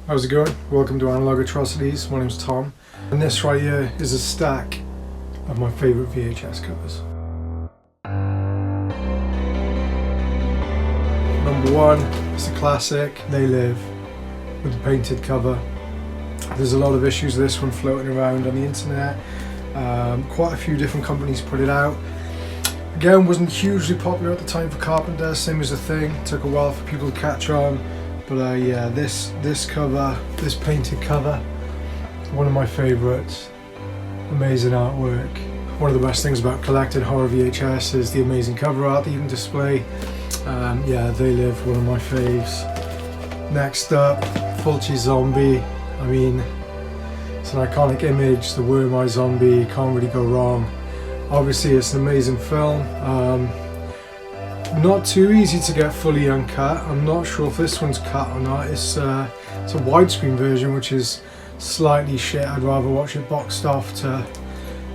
How's it going? Welcome to Analog Atrocities. My name's Tom, and this right here is a stack of my favourite VHS covers. Number one is the classic They Live with the painted cover. There's a lot of issues with this one floating around on the internet. Quite a few different companies put it out. Again, wasn't hugely popular at the time for Carpenter, same as The Thing. Took a while for people to catch on. But yeah, this cover, this painted cover, one of my favourites. Amazing artwork. One of the best things about collecting horror VHS is the amazing cover art that you can display. Yeah, They Live, one of my faves. Next up, Fulci Zombie. I mean, it's an iconic image, the Worm Eye Zombie, can't really go wrong. Obviously it's an amazing film. Not too easy to get fully uncut. I'm not sure if this one's cut or not. It's a widescreen version, which is slightly shit. I'd rather watch it boxed off to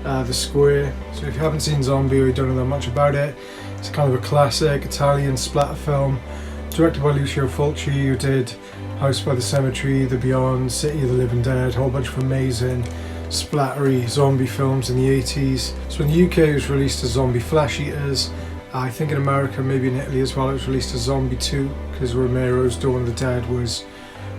the square. So if you haven't seen Zombie or you don't know that much about it, it's kind of a classic Italian splatter film directed by Lucio Fulci, who did House by the Cemetery, The Beyond, City of the Living Dead, a whole bunch of amazing splattery zombie films in the 80s. So in the UK it was released as Zombie Flesh Eaters. I think in America, maybe in Italy as well, it was released as Zombie 2 because Romero's Dawn of the Dead was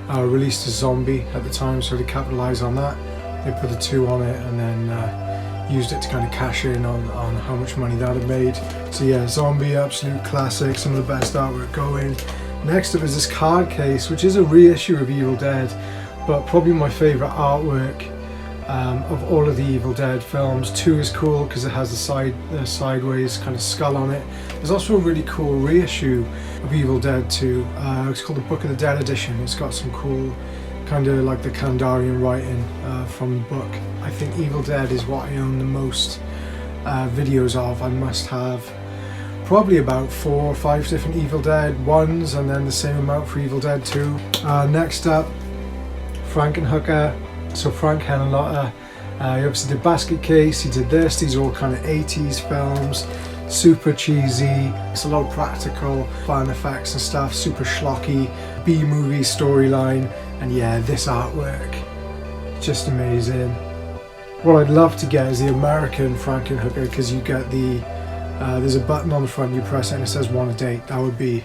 released as Zombie at the time, so to capitalise on that, they put the 2 on it and then used it to kind of cash in on how much money that had made. So yeah, Zombie, absolute classic, some of the best artwork going. Next up is this card case, which is a reissue of Evil Dead, but probably my favourite artwork of all of the Evil Dead films. 2 is cool because it has the sideways kind of skull on it. There's also a really cool reissue of Evil Dead 2. It's called the Book of the Dead edition. It's got some cool kind of like the Kandarian writing from the book. I think Evil Dead is what I own the most videos of. I must have probably about 4 or 5 different Evil Dead ones, and then the same amount for Evil Dead 2. Next up, Frankenhooker. So Frank Henenlotter, he obviously did Basket Case, he did this. These are all kind of 80s films, super cheesy. It's a lot of practical fun effects and stuff, super schlocky, B-movie storyline, and yeah, this artwork, just amazing. What I'd love to get is the American Frankenhooker, because you get the, there's a button on the front, you press it and it says want a date. That would be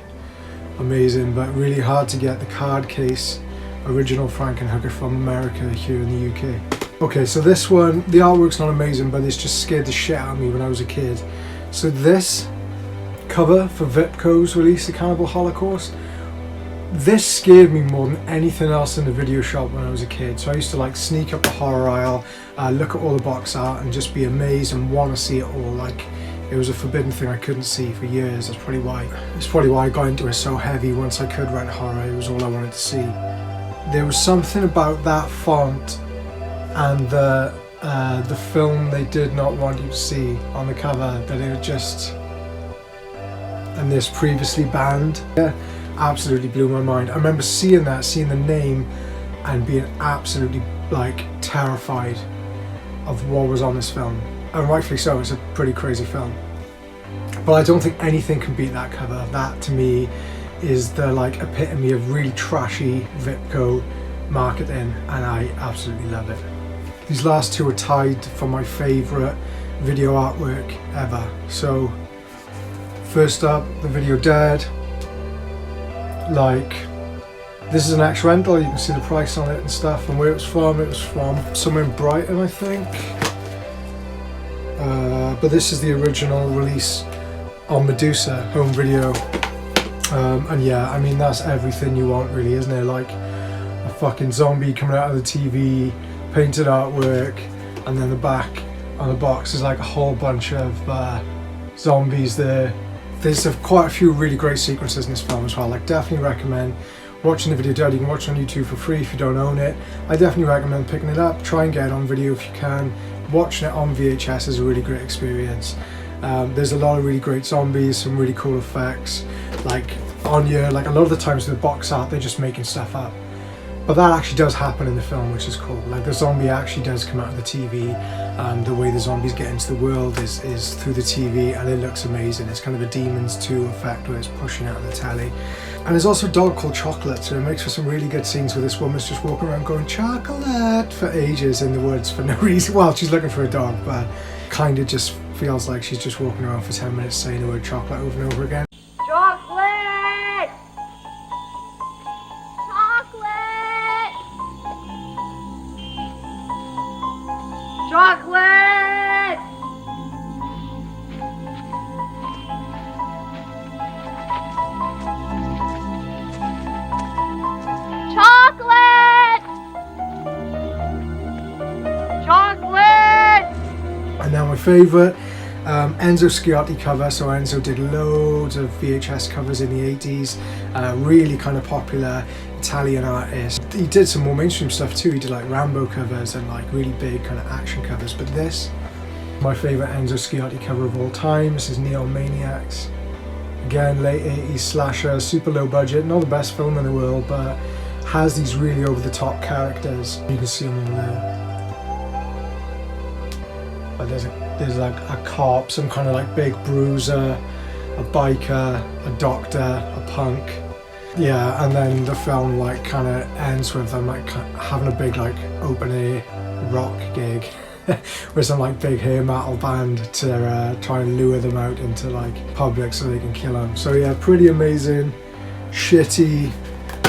amazing, but really hard to get the card case original Frankenhooker from America here in the UK. Okay, so this one, the artwork's not amazing, but it's just scared the shit out of me when I was a kid. So this cover for Vipco's release, The Cannibal Holocaust, this scared me more than anything else in the video shop when I was a kid. So I used to like sneak up the horror aisle, look at all the box art and just be amazed and want to see it all. Like, it was a forbidden thing I couldn't see for years. That's probably why I got into it so heavy. Once I could rent horror, it was all I wanted to see. There was something about that font and the film they did not want you to see on the cover that it just, and this previously banned, yeah, absolutely blew my mind. I remember seeing the name and being absolutely like terrified of what was on this film, and rightfully so. It's a pretty crazy film, but I don't think anything can beat that cover. That to me is the like epitome of really trashy Vipco marketing, and I absolutely love it. These last 2 are tied for my favourite video artwork ever. So first up, the Video Dead. Like, this is an ex-rental, you can see the price on it and stuff, and where it was from somewhere in Brighton, I think. But this is the original release on Medusa home video. And yeah, I mean, that's everything you want really, isn't it? Like a fucking zombie coming out of the TV, painted artwork, and then the back on the box is like a whole bunch of zombies there. There's quite a few really great sequences in this film as well. Like, definitely recommend watching the Video Dead. You can watch it on YouTube for free if you don't own it. I definitely recommend picking it up, try and get it on video if you can. Watching it on VHS is a really great experience. There's a lot of really great zombies, some really cool effects. Like on your, like a lot of the times with the box art, they're just making stuff up. But that actually does happen in the film, which is cool. Like, the zombie actually does come out of the TV, and the way the zombies get into the world is through the TV, and it looks amazing. It's kind of a Demons 2 effect where it's pushing out of the telly. And there's also a dog called Chocolate, so it makes for some really good scenes where this woman's just walking around going chocolate for ages in the woods for no reason. Well, she's looking for a dog, but kind of just feels like she's just walking around for 10 minutes saying the word chocolate over and over again. Chocolate! Chocolate! Chocolate! Chocolate! Chocolate! And now my favourite, Enzo Schiotti cover. So Enzo did loads of VHS covers in the 80s, really kind of popular Italian artist. He did some more mainstream stuff too. He did like Rambo covers and like really big kind of action covers, but this, my favourite Enzo Schiotti cover of all time. This is Neon Maniacs. Again, late 80s slasher, super low budget, not the best film in the world, but has these really over the top characters. You can see them all there. But there's like a cop, some kind of like big bruiser, a biker, a doctor, a punk. Yeah, and then the film like kind of ends with them like having a big like open air rock gig with some like big hair metal band to try and lure them out into like public so they can kill them. So yeah, pretty amazing, shitty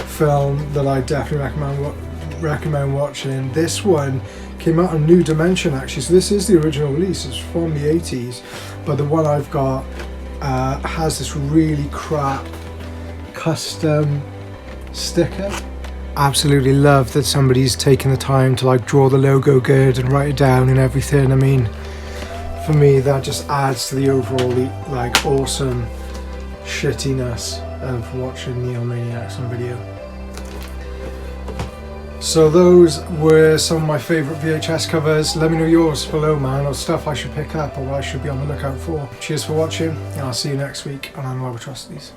film that I definitely recommend watching. This one came out on New Dimension actually, so this is the original release. It's from the 80s, but the one I've got has this really crap custom sticker. Absolutely love that somebody's taken the time to like draw the logo good and write it down and everything. I mean, for me that just adds to the overall like awesome shittiness of watching Neon Maniacs on video. So those were some of my favourite VHS covers. Let me know yours below, man, or stuff I should pick up or what I should be on the lookout for. Cheers for watching, and I'll see you next week on Animal Atrocities.